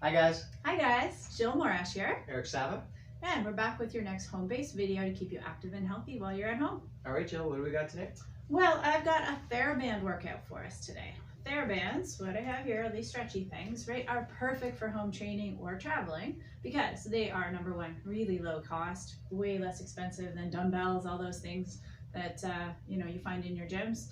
Hi guys. Hi guys, Jill Morash here. Eric Sava. And we're back with your next home-based video to keep you active and healthy while you're at home. All right, Jill, what do we got today? Well, I've got a Theraband workout for us today. Therabands, what I have here, these stretchy things, right, are perfect for home training or traveling because they are, number one, really low cost, way less expensive than dumbbells, all those things that you find in your gyms.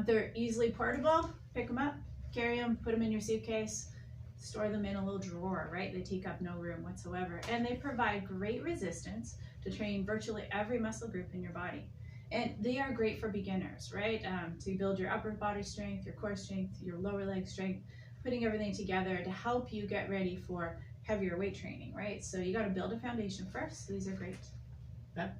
They're easily portable. Pick them up, carry them, put them in your suitcase, store them in a little drawer, right? They take up no room whatsoever. And they provide great resistance to train virtually every muscle group in your body. And they are great for beginners, right? To build your upper body strength, your core strength, your lower leg strength, putting everything together to help you get ready for heavier weight training, right? So you got to build a foundation first. So these are great. Yeah.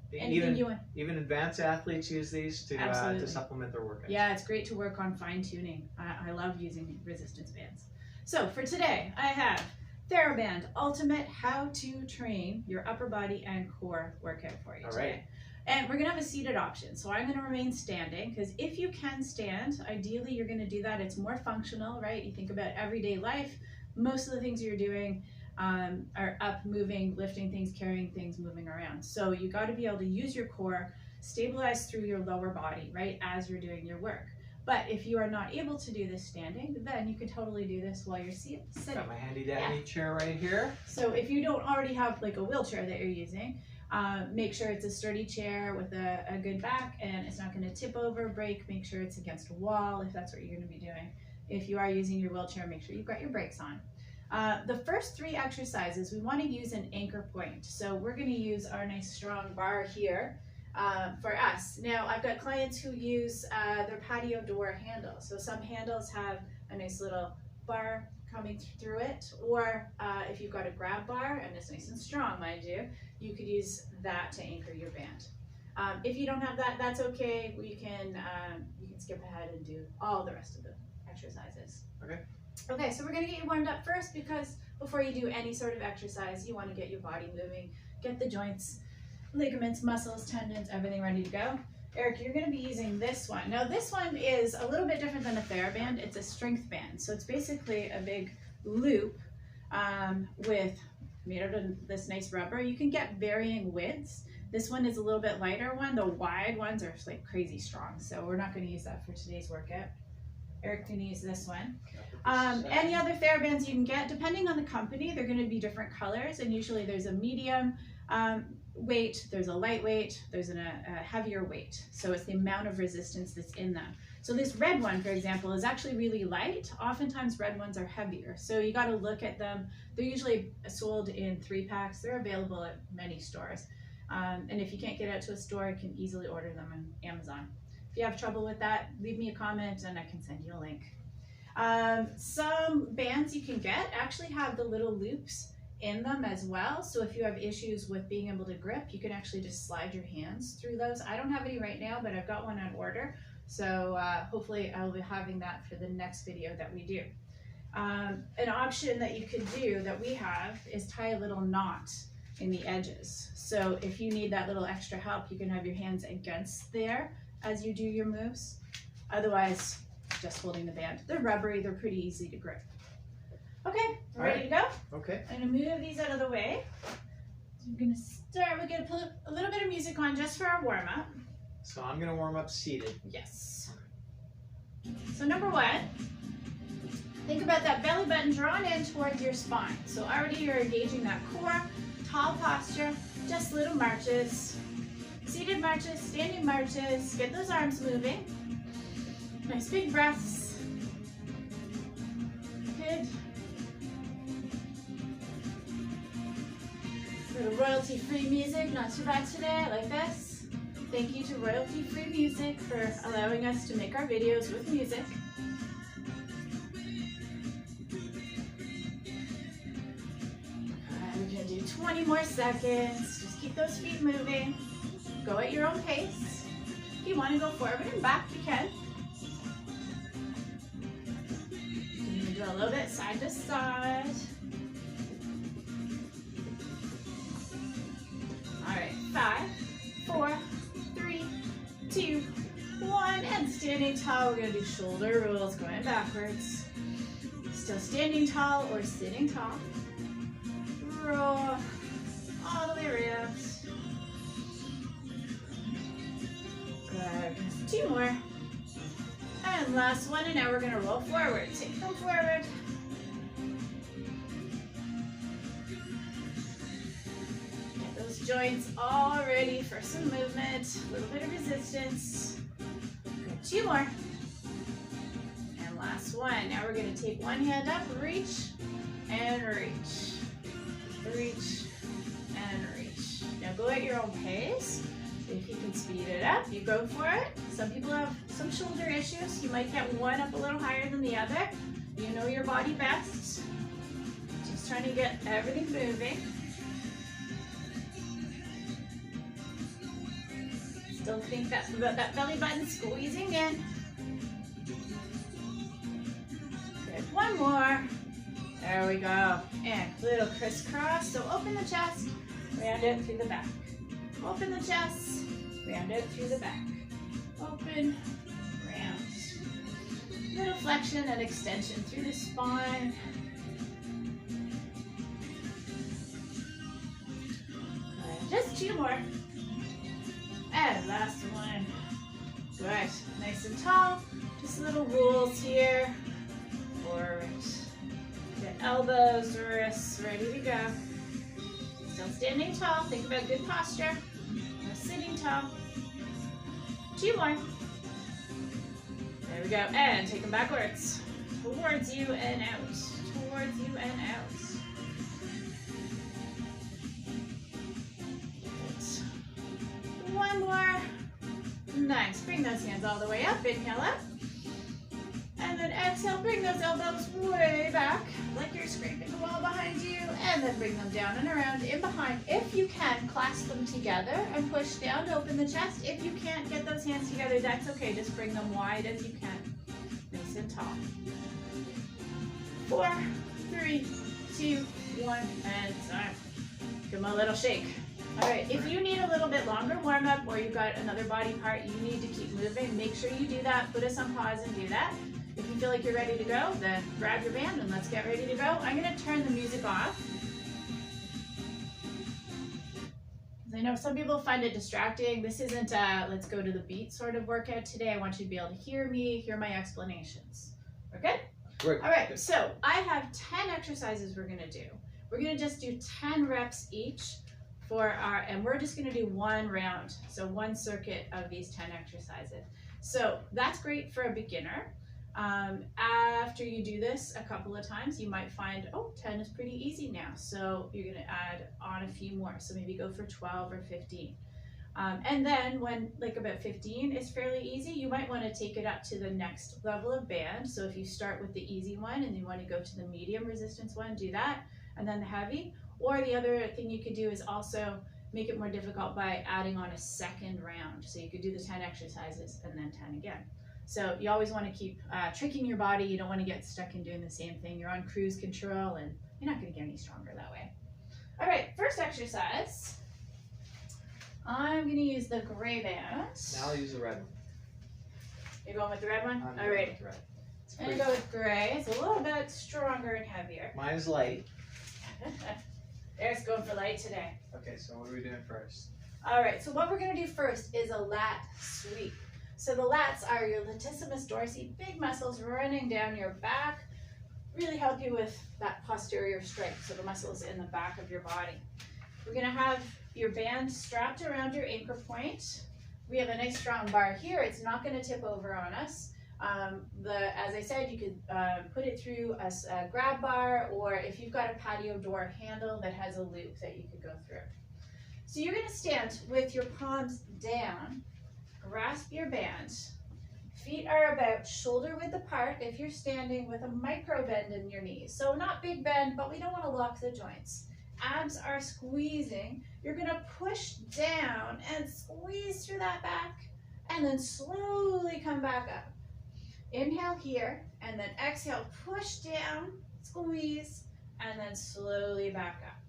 Even advanced athletes use these to supplement their workouts. Yeah, it's great to work on fine tuning. I love using resistance bands. So for today, I have Theraband Ultimate How to Train Your Upper Body and Core workout for you today. Right. And we're gonna have a seated option. So I'm gonna remain standing because if you can stand, ideally you're gonna do that. It's more functional, right? You think about everyday life. Most of the things you're doing are up, moving, lifting things, carrying things, moving around. So you gotta be able to use your core, stabilize through your lower body, right, as you're doing your work. But if you are not able to do this standing, then you can totally do this while you're sitting. Got my handy dandy chair right here. So if you don't already have like a wheelchair that you're using, make sure it's a sturdy chair with a good back and it's not going to tip over, break. Make sure it's against a wall if that's what you're going to be doing. If you are using your wheelchair, make sure you've got your brakes on. The first three exercises, we want to use an anchor point. So we're going to use our nice strong bar here. For us. Now, I've got clients who use their patio door handle. So some handles have a nice little bar coming through it, or if you've got a grab bar, and it's nice and strong, mind you, you could use that to anchor your band. If you don't have that, that's okay. You can skip ahead and do all the rest of the exercises. Okay. Okay, so we're gonna get you warmed up first because before you do any sort of exercise, you want to get your body moving, get the joints, ligaments, muscles, tendons, everything ready to go. Eric, you're going to be using this one. Now this one is a little bit different than a Theraband. It's a strength band. So it's basically a big loop made out of this nice rubber. You can get varying widths. This one is a little bit lighter one. The wide ones are like crazy strong. So we're not going to use that for today's workout. Eric's going to use this one. Any other Therabands you can get, depending on the company, they're going to be different colors. And usually there's a medium weight, there's a lightweight, there's a heavier weight. So it's the amount of resistance that's in them. So this red one, for example, is actually really light. Oftentimes red ones are heavier. So you got to look at them. They're usually sold in 3-packs. They're available at many stores. And if you can't get out to a store, you can easily order them on Amazon. If you have trouble with that, leave me a comment and I can send you a link. Some bands you can get actually have the little loops in them as well. So if you have issues with being able to grip, you can actually just slide your hands through those. I don't have any right now, but I've got one on order. So hopefully I'll be having that for the next video that we do. An option that you could do that we have is tie a little knot in the edges. So if you need that little extra help, you can have your hands against there as you do your moves. Otherwise, just holding the band. They're rubbery, they're pretty easy to grip. Okay, ready to go? Okay. I'm gonna move these out of the way. So I'm gonna start, we're gonna put a little bit of music on just for our warm up. So I'm gonna warm up seated. Yes. So number one, think about that belly button drawn in towards your spine. So already you're engaging that core, tall posture, just little marches. Seated marches, standing marches, get those arms moving. Nice big breaths. Good. Little royalty-free music, not too bad today, I like this. Thank you to royalty-free music for allowing us to make our videos with music. Alright, we're gonna do 20 more seconds. Just keep those feet moving. Go at your own pace. If you want to go forward and back, you can. You're gonna do a little bit side to side. All right, 5, 4, 3, 2, 1, and standing tall. We're gonna do shoulder rolls, going backwards. Still standing tall or sitting tall. Roll all the way around. Good. 2 more. And last one, and now we're gonna roll forward. Take them forward. Get those joints all ready for some movement. A little bit of resistance. Good. 2 more. And last one. Now we're gonna take one hand up, reach, and reach. Reach, and reach. Now go at your own pace. If you can speed it up, you go for it. Some people have some shoulder issues. You might get one up a little higher than the other. You know your body best. Just trying to get everything moving. Still think about that belly button squeezing in. Good. One more. There we go. And little crisscross. So open the chest, round it through the back. Open the chest, round out through the back. Open, round. Little flexion and extension through the spine. Good. Just 2 more. And last one. Good. Nice and tall. Just little rolls here. Forward. Good. Elbows, wrists, ready to go. Still standing tall. Think about good posture. Sitting tall. 2 more. There we go. And take them backwards. Towards you and out. Towards you and out. Good. 1 more. Nice. Bring those hands all the way up. Inhale up. And then exhale. Bring those elbows way back. Like you're scraping the wall behind you. And then bring them down and around in behind. If you can, clasp them together and push down to open the chest. If you can't get those hands together, that's okay. Just bring them wide as you can. Nice and tall. 4, 3, 2, 1, and time. Give them a little shake. All right, if you need a little bit longer warm up or you've got another body part you need to keep moving, make sure you do that. Put us on pause and do that. If you feel like you're ready to go, then grab your band and let's get ready to go. I'm gonna turn the music off. I know some people find it distracting. This isn't a let's go to the beat sort of workout today. I want you to be able to hear me, hear my explanations. Okay? Great. All right, so I have 10 exercises we're gonna do. We're gonna just do 10 reps each for and we're just gonna do 1 round. So 1 circuit of these 10 exercises. So that's great for a beginner. After you do this a couple of times, you might find, oh, 10 is pretty easy now. So you're gonna add on a few more. So maybe go for 12 or 15. And then when like about 15 is fairly easy, you might wanna take it up to the next level of band. So if you start with the easy one and you wanna go to the medium resistance one, do that. And then the heavy. Or the other thing you could do is also make it more difficult by adding on a 2nd round. So you could do the 10 exercises and then 10 again. So you always want to keep tricking your body. You don't want to get stuck in doing the same thing. You're on cruise control and you're not going to get any stronger that way. All right, first exercise. I'm going to use the gray band. Now I'll use the red one. You're going with the red one? I'm all right. with red. I'm going to go with gray. It's a little bit stronger and heavier. Mine's light. Eric's going for light today. Okay, so what are we doing first? All right, so what we're going to do first is a lat sweep. So the lats are your latissimus dorsi, big muscles running down your back, really help you with that posterior strength, so the muscles in the back of your body. We're gonna have your band strapped around your anchor point. We have a nice strong bar here. It's not gonna tip over on us. As I said, you could put it through a grab bar, or if you've got a patio door handle that has a loop that you could go through. So you're gonna stand with your palms down, grasp your band. Feet are about shoulder width apart if you're standing with a micro bend in your knees. So not big bend, but we don't want to lock the joints. Abs are squeezing. You're going to push down and squeeze through that back and then slowly come back up. Inhale here and then exhale, push down, squeeze, and then slowly back up.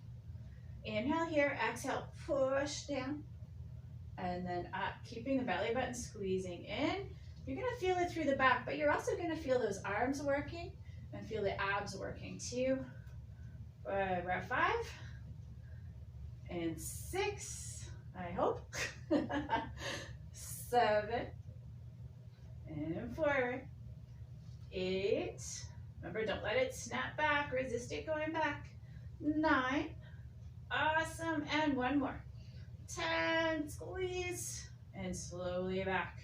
Inhale here, exhale, push down, and then up, keeping the belly button squeezing in. You're gonna feel it through the back, but you're also gonna feel those arms working. and feel the abs working. 2, 5, and 6, I hope. 7, and forward. 8, remember, don't let it snap back, resist it going back. 9, awesome, and 1 more. 10, squeeze, and slowly back.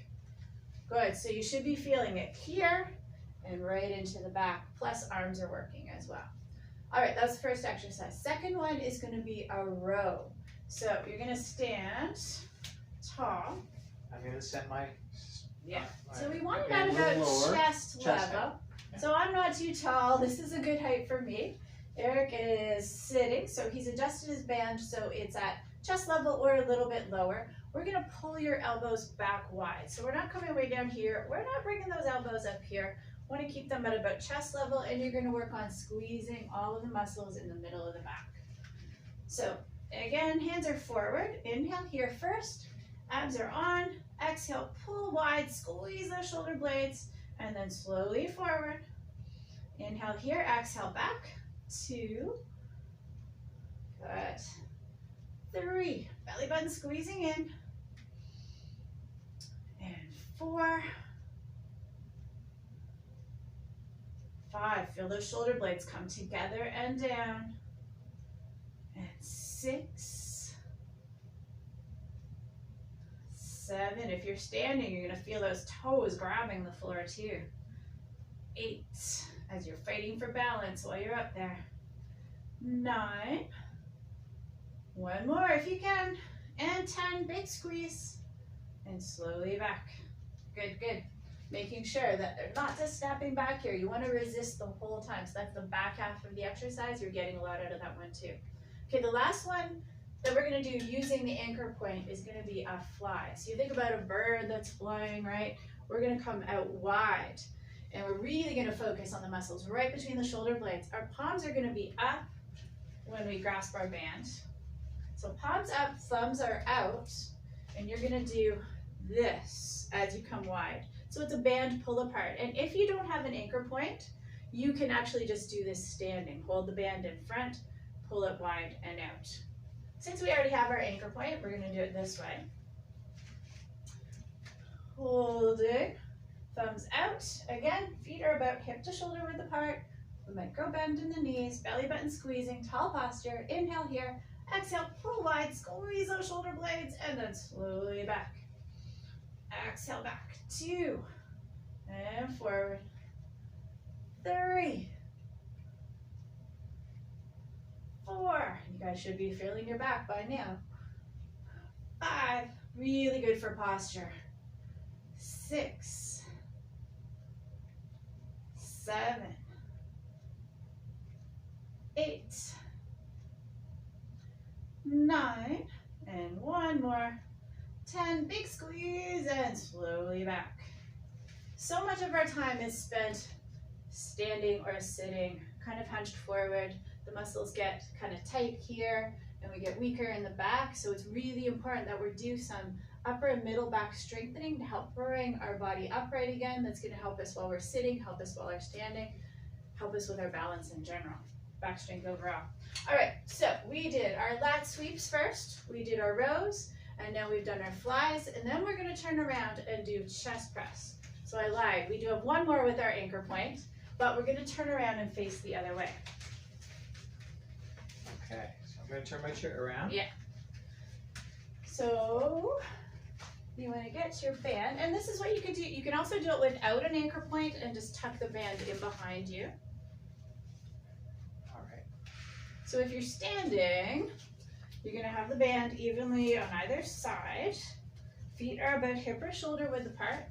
Good, so you should be feeling it here and right into the back, plus arms are working as well. All right, that's the first exercise. Second one is going to be a row. So you're going to stand tall. I'm going to set my... So we want it at about chest level. Yeah. So I'm not too tall. This is a good height for me. Eric is sitting, so he's adjusted his band so it's at chest level or a little bit lower. We're going to pull your elbows back wide. So we're not coming way down here. We're not bringing those elbows up here. Want to keep them at about chest level, and you're going to work on squeezing all of the muscles in the middle of the back. So again, hands are forward. Inhale here first. Abs are on. Exhale, pull wide, squeeze those shoulder blades, and then slowly forward. Inhale here, exhale back. 2, good. 3, belly button squeezing in. And 4, 5, feel those shoulder blades come together and down. And 6, 7, if you're standing, you're going to feel those toes grabbing the floor too. 8, as you're fighting for balance while you're up there. 9, 1 more if you can, and 10, big squeeze, and slowly back. Good, good. Making sure that they're not just snapping back here. You want to resist the whole time. So that's the back half of the exercise. You're getting a lot out of that one too. Okay, the last one that we're going to do using the anchor point is going to be a fly. So you think about a bird that's flying, right? We're going to come out wide, and we're really going to focus on the muscles right between the shoulder blades. Our palms are going to be up when we grasp our band. So palms up, thumbs are out, and you're going to do this as you come wide. So it's a band pull apart. And if you don't have an anchor point, you can actually just do this standing. Hold the band in front, pull it wide and out. Since we already have our anchor point, we're going to do it this way. Holding, thumbs out. Again, feet are about hip to shoulder width apart. The micro bend in the knees, belly button squeezing, tall posture. Inhale here, exhale, pull wide, squeeze those shoulder blades, and then slowly back. Exhale back. 2, and forward. 3, 4. You guys should be feeling your back by now. 5, really good for posture. 6, 7, 8, 9, and 1 more. 10, big squeeze, and slowly back. So much of our time is spent standing or sitting, kind of hunched forward. The muscles get kind of tight here, and we get weaker in the back. So it's really important that we do some upper and middle back strengthening to help bring our body upright again. That's going to help us while we're sitting, help us while we're standing, help us with our balance in general. Back strength overall. All right, so we did our lat sweeps first. We did our rows. And now we've done our flies, and then we're going to turn around and do chest press. So I lied. We do have 1 more with our anchor point, but we're going to turn around and face the other way. Okay, so I'm going to turn my chair around. Yeah. So you want to get your band, and this is what you can do. You can also do it without an anchor point and just tuck the band in behind you. All right. So if you're standing, you're going to have the band evenly on either side. Feet are about hip or shoulder width apart.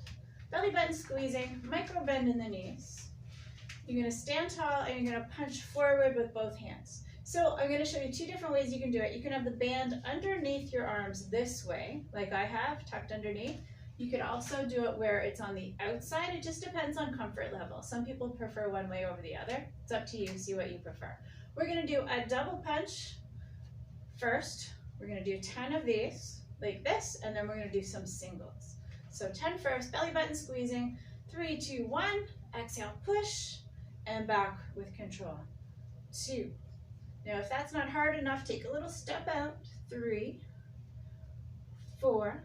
Belly button squeezing, micro bend in the knees. You're going to stand tall, and you're going to punch forward with both hands. So I'm going to show you 2 different ways you can do it. You can have the band underneath your arms this way, like I have, tucked underneath. You can also do it where it's on the outside. It just depends on comfort level. Some people prefer one way over the other. It's up to you. See what you prefer. We're going to do a double punch. First, we're going to do 10 of these, like this, and then we're going to do some singles. So 10 first, belly button squeezing, 3, 2, 1, exhale, push, and back with control. 2. Now if that's not hard enough, take a little step out. 3, 4,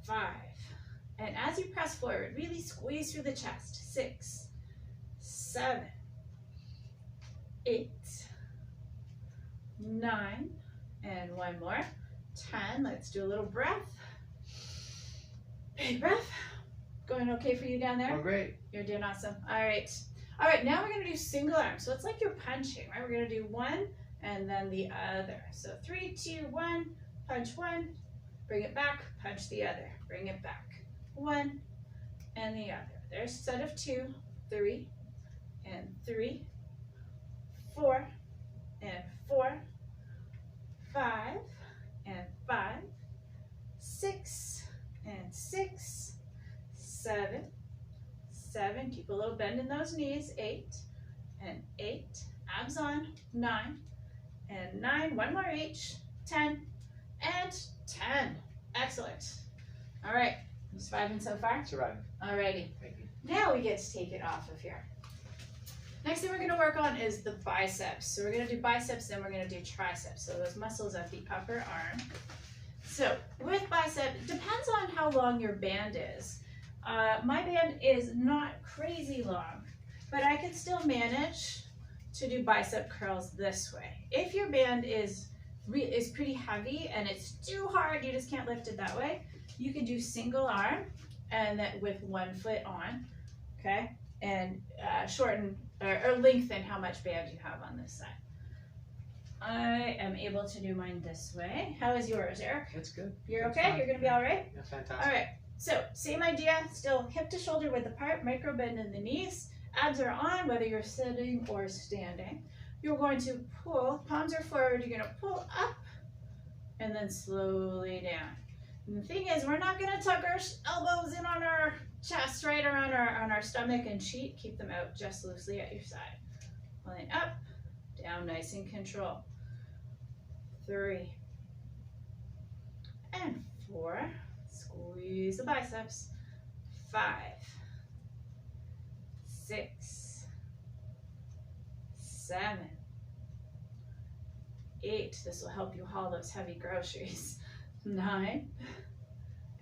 5. And as you press forward, really squeeze through the chest. 6, 7, 8, 9, and one more. 10. Let's do a little breath. Big breath. Going okay for you down there? Oh, great. You're doing awesome. All right. All right, now we're going to do single arm. So it's like you're punching, right? We're going to do one and then the other. So 3, 2, 1, punch one, bring it back, punch the other, bring it back. 1 and the other. There's a set of 2, 3, and 3, 4, and 4, 5, and 5, 6, and 6, 7, 7, keep a little bend in those knees, 8, and 8, abs on, 9, and 9, one more each, 10, and 10. Excellent. All right, you surviving so far? Surviving. Alrighty. Thank you. Now we get to take it off of here. Next thing we're going to work on is the biceps. So we're going to do biceps, then we're going to do triceps. So those muscles at the upper arm. So with bicep, it depends on how long your band is. My band is not crazy long, but I can still manage to do bicep curls this way. If your band is pretty heavy and it's too hard, you just can't lift it that way, you can do single arm and then with one foot on, okay? And shorten or lengthen how much band you have on this side. I am able to do mine this way. How is yours, Eric? That's good. You're okay? Fine. You're gonna be all right? Yeah, fantastic. All right, so same idea, still hip to shoulder width apart, micro bend in the knees, abs are on whether you're sitting or standing. You're going to pull, palms are forward, you're gonna pull up and then slowly down. And the thing is, we're not gonna tuck our elbows in on our chest, right around on our stomach and cheek. Keep them out just loosely at your side. Pulling up, down, nice and control. 3 and 4. Squeeze the biceps. 5, 6, 7, 8. This will help you haul those heavy groceries. 9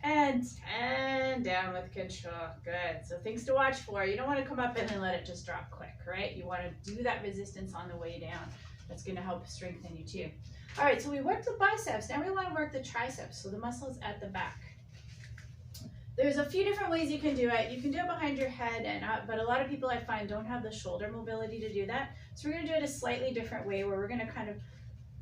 and 10. Down with control. Good. So things to watch for. You don't want to come up and then let it just drop quick, right? You want to do that resistance on the way down. That's going to help strengthen you too. All right, so we worked the biceps. Now we want to work the triceps, so the muscles at the back. There's a few different ways you can do it. You can do it behind your head, but a lot of people I find don't have the shoulder mobility to do that. So we're going to do it a slightly different way where we're going to kind of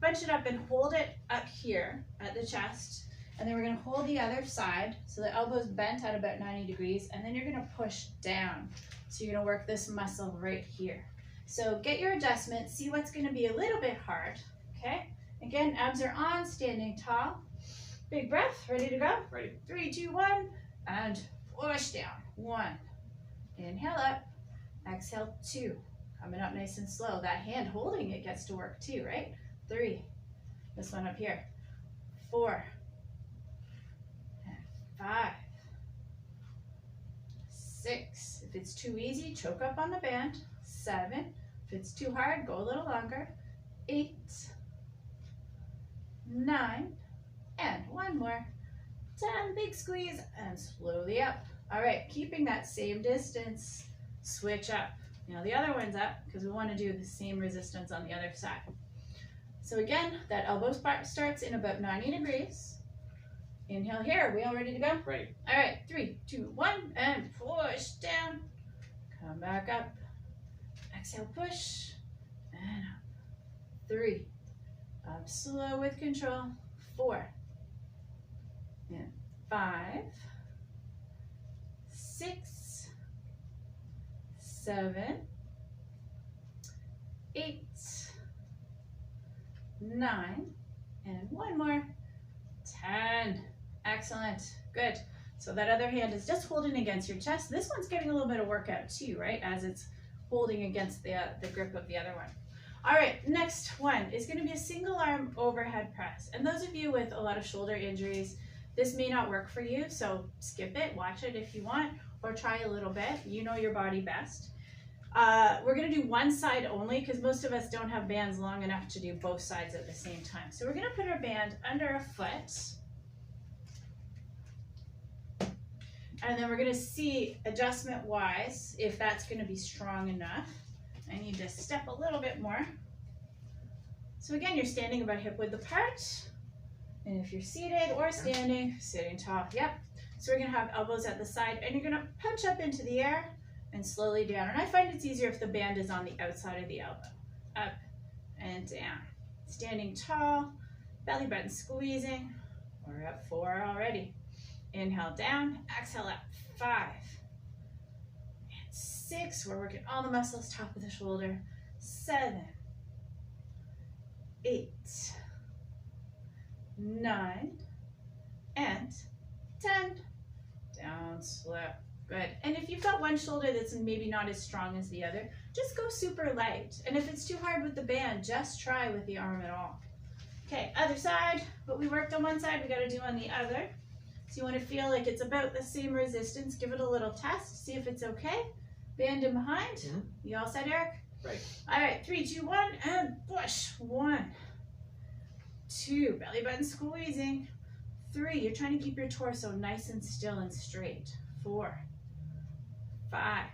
bunch it up and hold it up here at the chest. And then we're going to hold the other side. So the elbow's bent at about 90 degrees. And then you're going to push down. So you're going to work this muscle right here. So get your adjustment. See what's going to be a little bit hard. Okay? Again, abs are on, standing tall. Big breath. Ready to go? Ready. 3, 2, 1. And push down. 1. Inhale up. Exhale 2. Coming up nice and slow. That hand holding it gets to work too, right? 3. This one up here. 4. And 5. 6. If it's too easy, choke up on the band. 7. If it's too hard, go a little longer. 8. 9. And one more. 10. Big squeeze and slowly up. All right, keeping that same distance. Switch up. Now the other one's up because we want to do the same resistance on the other side. So again, that elbow starts in about 90 degrees. Inhale here. Are we all ready to go? Ready. All right, 3, 2, 1, and push down. Come back up. Exhale, push, and up. 3. Up slow with control. 4. And 5. 6. 7. 8. 9, and one more. 10. Excellent. Good. So that other hand is just holding against your chest. This one's getting a little bit of workout too, right? As it's holding against the grip of the other one. All right, next one is going to be a single arm overhead press. And those of you with a lot of shoulder injuries, this may not work for you, so skip it, watch it if you want, or try a little bit. You know your body best. We're gonna do one side only because most of us don't have bands long enough to do both sides at the same time. So we're gonna put our band under a foot. And then we're gonna see adjustment wise if that's gonna be strong enough. I need to step a little bit more. So again, you're standing about hip width apart. And if you're seated or standing, sitting tall, yep. So we're gonna have elbows at the side and you're gonna punch up into the air and slowly down. And I find it's easier if the band is on the outside of the elbow. Up and down. Standing tall, belly button squeezing. We're at 4 already. Inhale down, exhale up, 5. And 6, we're working all the muscles, top of the shoulder. 7, 8, 9, and 10. Down, slow. Good. And if you've got one shoulder that's maybe not as strong as the other, just go super light. And if it's too hard with the band, just try with the arm at all. Okay, other side. What we worked on one side, we got to do on the other. So you want to feel like it's about the same resistance. Give it a little test. See if it's okay. Band in behind. Mm-hmm. You all set, Eric? Right. All right, 3, 2, 1, and push. 1, 2, belly button squeezing. 3, you're trying to keep your torso nice and still and straight. 4, 5,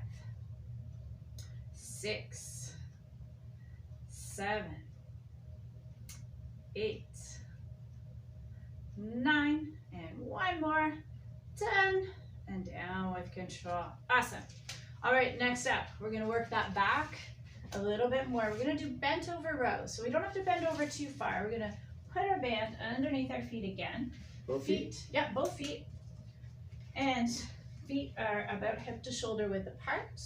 6, 7, 8, 9, and 1 more. 10, and down with control. Awesome. All right, next up, we're gonna work that back a little bit more. We're gonna do bent over rows. So we don't have to bend over too far. We're gonna put our band underneath our feet again. Both feet? Yeah, both feet. And feet are about hip to shoulder width apart.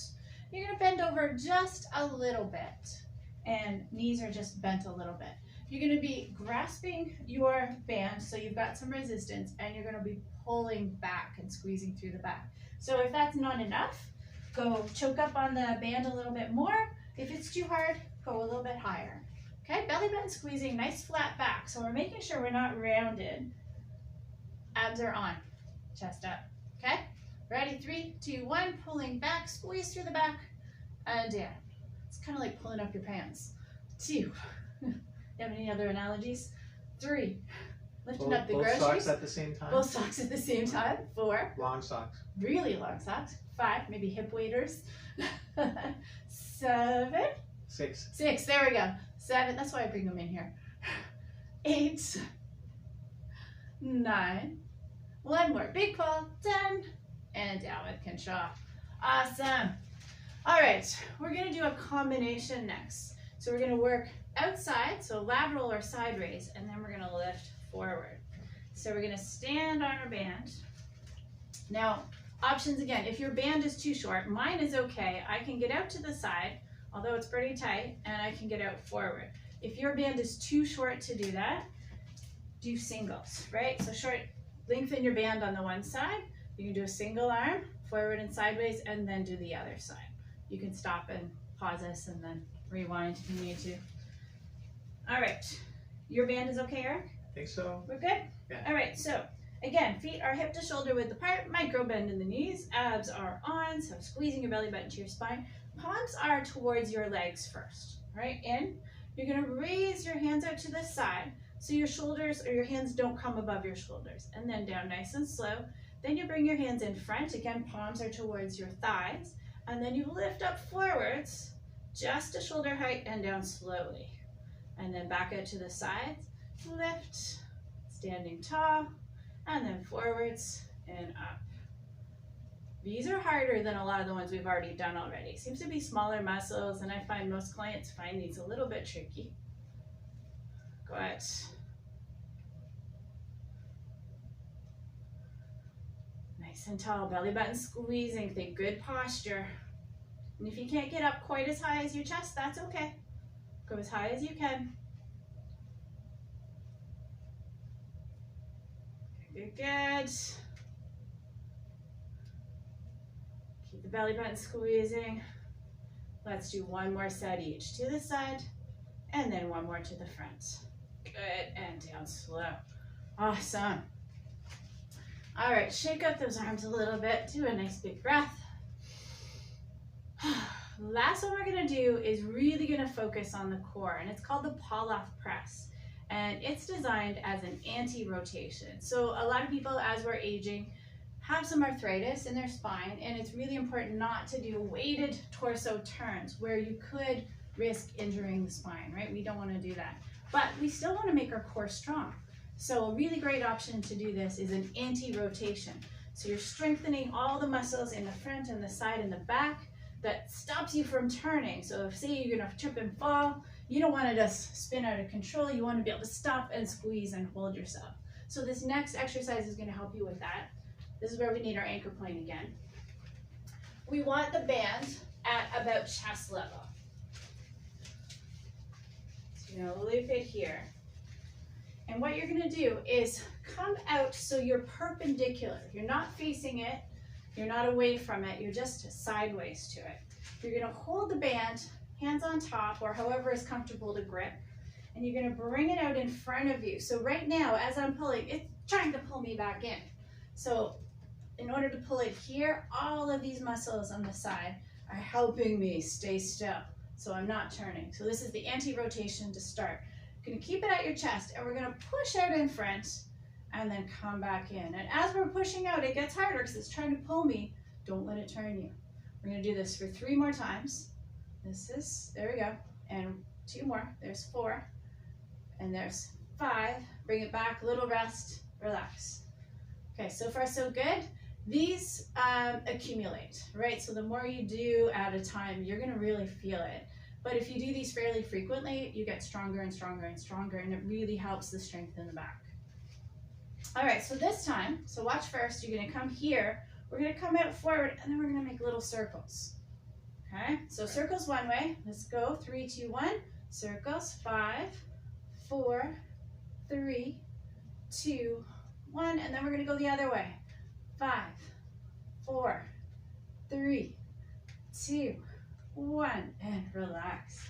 You're gonna bend over just a little bit. And knees are just bent a little bit. You're gonna be grasping your band so you've got some resistance and you're gonna be pulling back and squeezing through the back. So if that's not enough, go choke up on the band a little bit more. If it's too hard, go a little bit higher. Okay, belly button squeezing, nice flat back. So we're making sure we're not rounded. Abs are on, chest up, okay? Ready, 3, 2, 1, pulling back, squeeze through the back, and down. It's kind of like pulling up your pants. 2, you have any other analogies? 3, lifting up the both groceries. socks at the same time? Both socks at the same time. 4, Long socks. really long socks. 5, maybe hip waders. 7, 6. 6, there we go. 7, that's why I bring them in here. 8, 9, 1 more big pull, 10, and down with control. Awesome. All right, we're gonna do a combination next. So we're gonna work outside, so lateral or side raise, and then we're gonna lift forward. So we're gonna stand on our band. Now, options again, if your band is too short, mine is okay. I can get out to the side, although it's pretty tight, and I can get out forward. If your band is too short to do that, do singles, right? So short, lengthen your band on the one side. You can do a single arm, forward and sideways, and then do the other side. You can stop and pause this and then rewind if you need to. All right, your band is okay, Eric? I think so. We're good? Yeah. All right, so again, feet are hip to shoulder width apart, micro bend in the knees, abs are on, so squeezing your belly button to your spine. Palms are towards your legs first, right? In, you're gonna raise your hands out to the side so your shoulders or your hands don't come above your shoulders, and then down nice and slow. Then you bring your hands in front, again, palms are towards your thighs, and then you lift up forwards, just to shoulder height and down slowly. And then back out to the sides, lift, standing tall, and then forwards and up. These are harder than a lot of the ones we've already done already. Seems to be smaller muscles, and I find most clients find these a little bit tricky. Good. Nice and tall, belly button squeezing, think good posture. And if you can't get up quite as high as your chest, that's okay. Go as high as you can. Good, good. Keep the belly button squeezing. Let's do one more set each to the side, and then one more to the front. Good, and down slow. Awesome. All right, shake out those arms a little bit. Do a nice big breath. last one we're gonna do is really gonna focus on the core, and it's called the Palloff Press. And it's designed as an anti-rotation. So a lot of people, as we're aging, have some arthritis in their spine, and it's really important not to do weighted torso turns where you could risk injuring the spine, right? We don't want to do that. But we still want to make our core strong. So a really great option to do this is an anti-rotation. So you're strengthening all the muscles in the front and the side and the back that stops you from turning. So if, say, you're going to trip and fall, you don't want to just spin out of control. You want to be able to stop and squeeze and hold yourself. So this next exercise is going to help you with that. This is where we need our anchor point again. We want the band at about chest level. So you're going to loop it here. And what you're going to do is come out so you're perpendicular. You're not facing it. You're not away from it. You're just sideways to it. You're going to hold the band, hands on top, or however is comfortable to grip, and you're going to bring it out in front of you. So right now, as I'm pulling, it's trying to pull me back in. So in order to pull it here, all of these muscles on the side are helping me stay still, so I'm not turning. So this is the anti-rotation to start. You're going to keep it at your chest, and we're going to push out in front, and then come back in. And as we're pushing out, it gets harder because it's trying to pull me. Don't let it turn you. We're going to do this for 3 more times. There we go, and 2 more, there's 4, and there's 5, bring it back, little rest, relax. Okay, so far so good. These accumulate, right? So the more you do at a time, you're gonna really feel it. But if you do these fairly frequently, you get stronger and stronger and stronger, and it really helps the strength in the back. All right, so this time, so watch first, you're gonna come here, we're gonna come out forward, and then we're gonna make little circles. Okay, so circles one way. Let's go. 3, 2, 1. Circles. 5, 4, 3, 2, 1. And then we're going to go the other way. 5, 4, 3, 2, 1. And relax.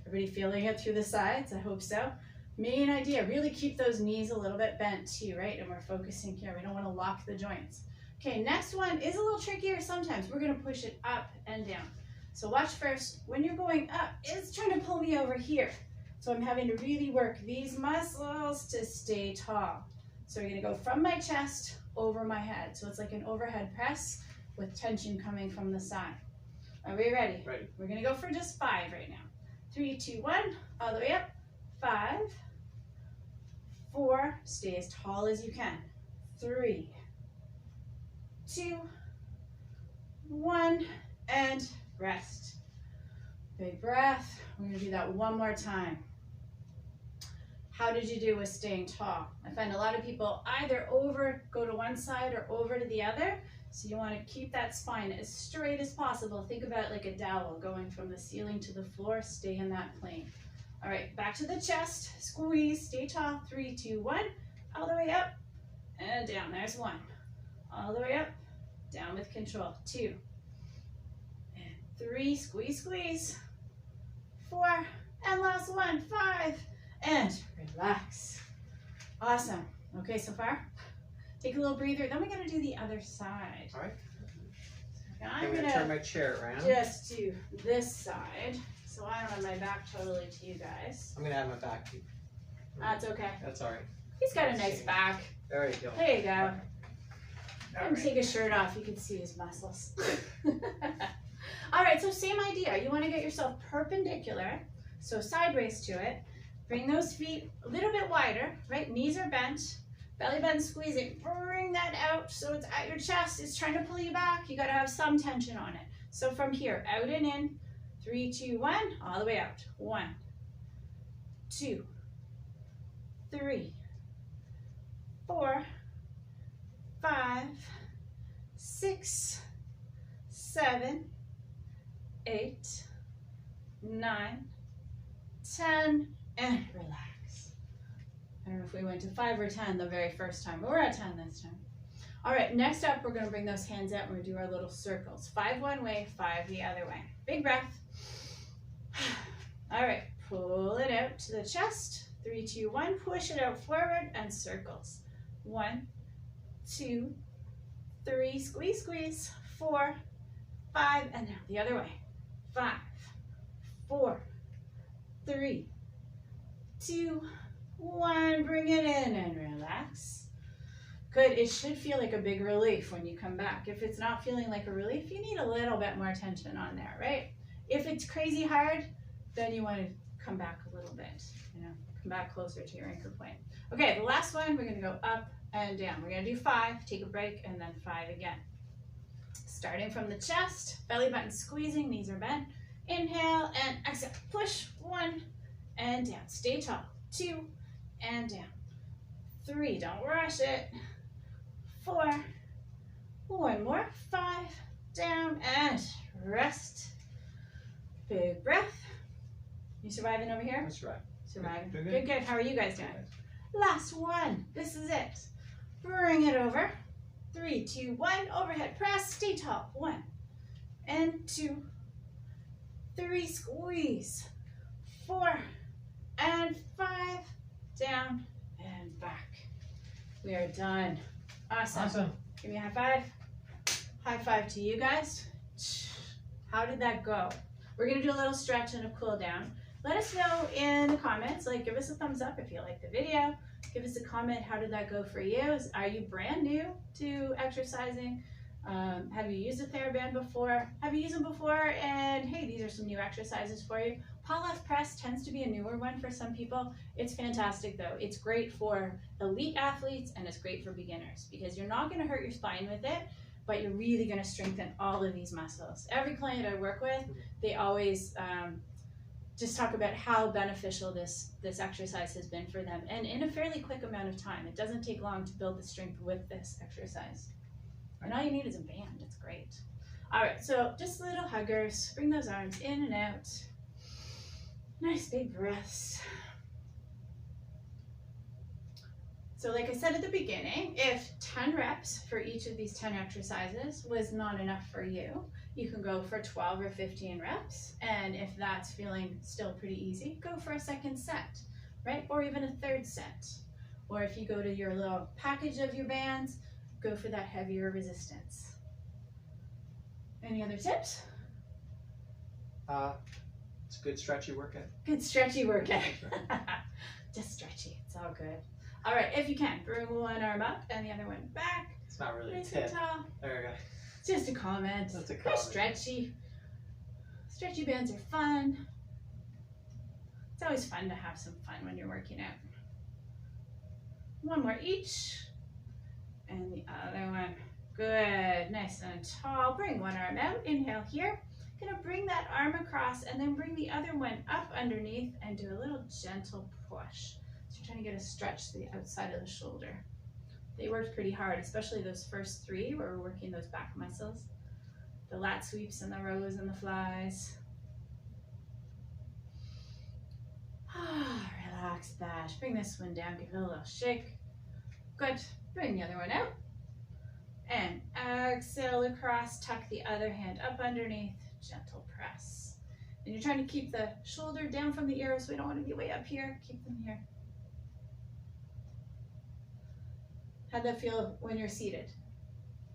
Everybody feeling it through the sides? I hope so. Main idea, really keep those knees a little bit bent too, right? And we're focusing here. We don't want to lock the joints. Okay, next one is a little trickier sometimes. We're going to push it up and down. So watch first, when you're going up, it's trying to pull me over here. So I'm having to really work these muscles to stay tall. So we're gonna go from my chest over my head. So it's like an overhead press with tension coming from the side. Are we ready? Ready. We're gonna go for just 5 right now. 3, 2, 1, all the way up. 5, 4, stay as tall as you can. 3, 2, 1, and rest. Big breath. We're going to do that one more time. How did you do with staying tall? I find a lot of people either go to one side or over to the other. So you want to keep that spine as straight as possible. Think about it like a dowel going from the ceiling to the floor. Stay in that plane. All right, back to the chest. Squeeze, stay tall. 3, 2, 1. All the way up and down. There's 1. All the way up, down with control. 2. 3, squeeze, squeeze. 4, and last one, 5, and relax. Awesome. Okay, so far, take a little breather. Then we're gonna do the other side. All right. So I'm gonna turn my chair around. just do this side, so I don't have my back totally to you guys. I'm gonna have my back. That's okay. That's all right. He's got a nice back. There you go. There you go. All And right. take his shirt off, you can see his muscles. All right, so same idea. You want to get yourself perpendicular, so sideways to it. Bring those feet a little bit wider, right? Knees are bent, belly button squeezing. Bring that out so it's at your chest. It's trying to pull you back. You got to have some tension on it. So from here, out and in. 3, 2, 1, all the way out. 1, 2, 3, 4, 5, 6, 7, 8, 9, 10, and relax. I don't know if we went to 5 or 10 the very first time, but we're at 10 this time. All right, next up, we're going to bring those hands out and we're going to do our little circles. 5 one way, 5 the other way. Big breath. All right, pull it out to the chest. 3, 2, 1, push it out forward and circles. 1, 2, 3, squeeze, squeeze. 4, 5, and now the other way. 5, 4, 3, 2, 1. Bring it in and relax. Good. It should feel like a big relief when you come back. If it's not feeling like a relief, you need a little bit more tension on there, right? If it's crazy hard, then you want to come back a little bit, come back closer to your anchor point. Okay, the last one, we're going to go up and down. We're going to do 5, take a break, and then 5 again. Starting from the chest, belly button squeezing, knees are bent. Inhale and exhale. Push, 1 and down. Stay tall. 2 and down. 3, don't rush it. 4, 1 more. 5, down and rest. Big breath. You surviving over here? That's right. Surviving. Good. Good, good. How are you guys doing? Last one. This is it. Bring it over. 3, 2, 1. Overhead press. Stay tall. 1 and 2, 3. Squeeze. 4 and 5. Down and back. We are done. Awesome. Give me a high five. High five to you guys. How did that go? We're going to do a little stretch and a cool down. Let us know in the comments, give us a thumbs up if you like the video. Give us a comment, how did that go for you? Are you brand new to exercising? Have you used a Theraband before? Have you used them before? And hey, these are some new exercises for you. Palloff Press tends to be a newer one for some people. It's fantastic though. It's great for elite athletes and it's great for beginners because you're not going to hurt your spine with it, but you're really going to strengthen all of these muscles. Every client I work with, they always just talk about how beneficial this exercise has been for them, and in a fairly quick amount of time. It doesn't take long to build the strength with this exercise. And all you need is a band. It's great. All right, so just little huggers. Bring those arms in and out. Nice big breaths. So like I said at the beginning, if 10 reps for each of these 10 exercises was not enough for you, you can go for 12 or 15 reps. And if that's feeling still pretty easy, go for a second set, right? Or even a third set. Or if you go to your little package of your bands, go for that heavier resistance. Any other tips? It's a good stretchy workout. Good stretchy workout. Just stretchy, it's all good. All right, if you can, bring one arm up and the other one back. It's not really a Nice tip. and tall. There we go. It's just a comment. That's a They're comment. stretchy. Stretchy bands are fun. It's always fun to have some fun when you're working out. One more each. And the other one. Good. Nice and tall. Bring one arm out. Inhale here. Gonna bring that arm across and then bring the other one up underneath and do a little gentle push. So you're trying to get a stretch to the outside of the shoulder. They worked pretty hard, especially those first 3 where we're working those back muscles. The lat sweeps and the rows and the flies. Relax that. Bring this one down, give it a little shake. Good. Bring the other one out. And exhale across, tuck the other hand up underneath, gentle press. And you're trying to keep the shoulder down from the ear, so we don't want to be way up here. Keep them here. How'd that feel when you're seated?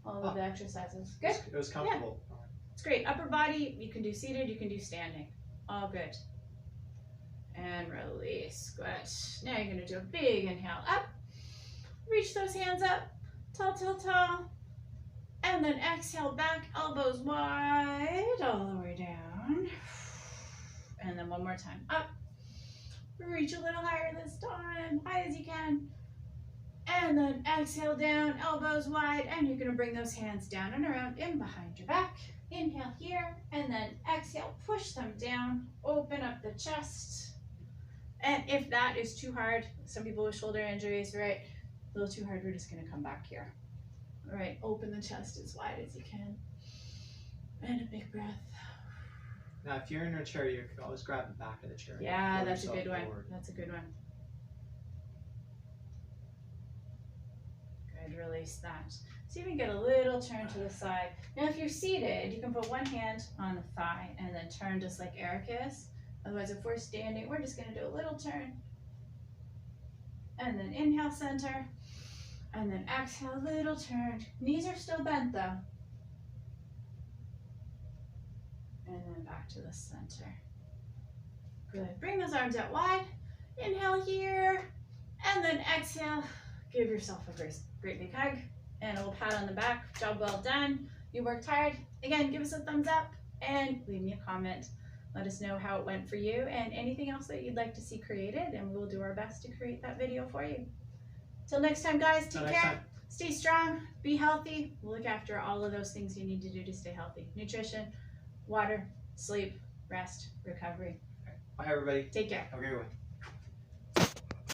All of the exercises. Good? It was comfortable. Yeah. It's great. Upper body, you can do seated, you can do standing. All good. And release. Good. Now you're going to do a big inhale up. Reach those hands up. Tall, tall, tall. And then exhale back, elbows wide, all the way down. And then one more time. Up. Reach a little higher this time. High as you can. And then exhale down, elbows wide, and you're going to bring those hands down and around in behind your back. Inhale here, and then exhale, push them down, open up the chest. And if that is too hard, some people with shoulder injuries, right? A little too hard, we're just going to come back here. All right, open the chest as wide as you can. And a big breath. Now, if you're in a chair, you can always grab the back of the chair. Yeah, Pull that's a yourself good one. forward. That's a good one. Good, release that. See if we can get a little turn to the side. Now, if you're seated, you can put one hand on the thigh and then turn just like Eric is. Otherwise, if we're standing, we're just going to do a little turn. And then inhale, center. And then exhale, little turn. Knees are still bent though. and then back to the center. Good. Bring those arms out wide. Inhale here, and then exhale. Give yourself a great big hug and a little pat on the back. Job well done. You worked hard. Again, give us a thumbs up and leave me a comment. Let us know how it went for you and anything else that you'd like to see created, and we'll do our best to create that video for you. Till next time, guys, take care. Stay strong, be healthy. Look after all of those things you need to do to stay healthy. Nutrition, water, sleep, rest, recovery. Bye, everybody. Take care. Have a great one.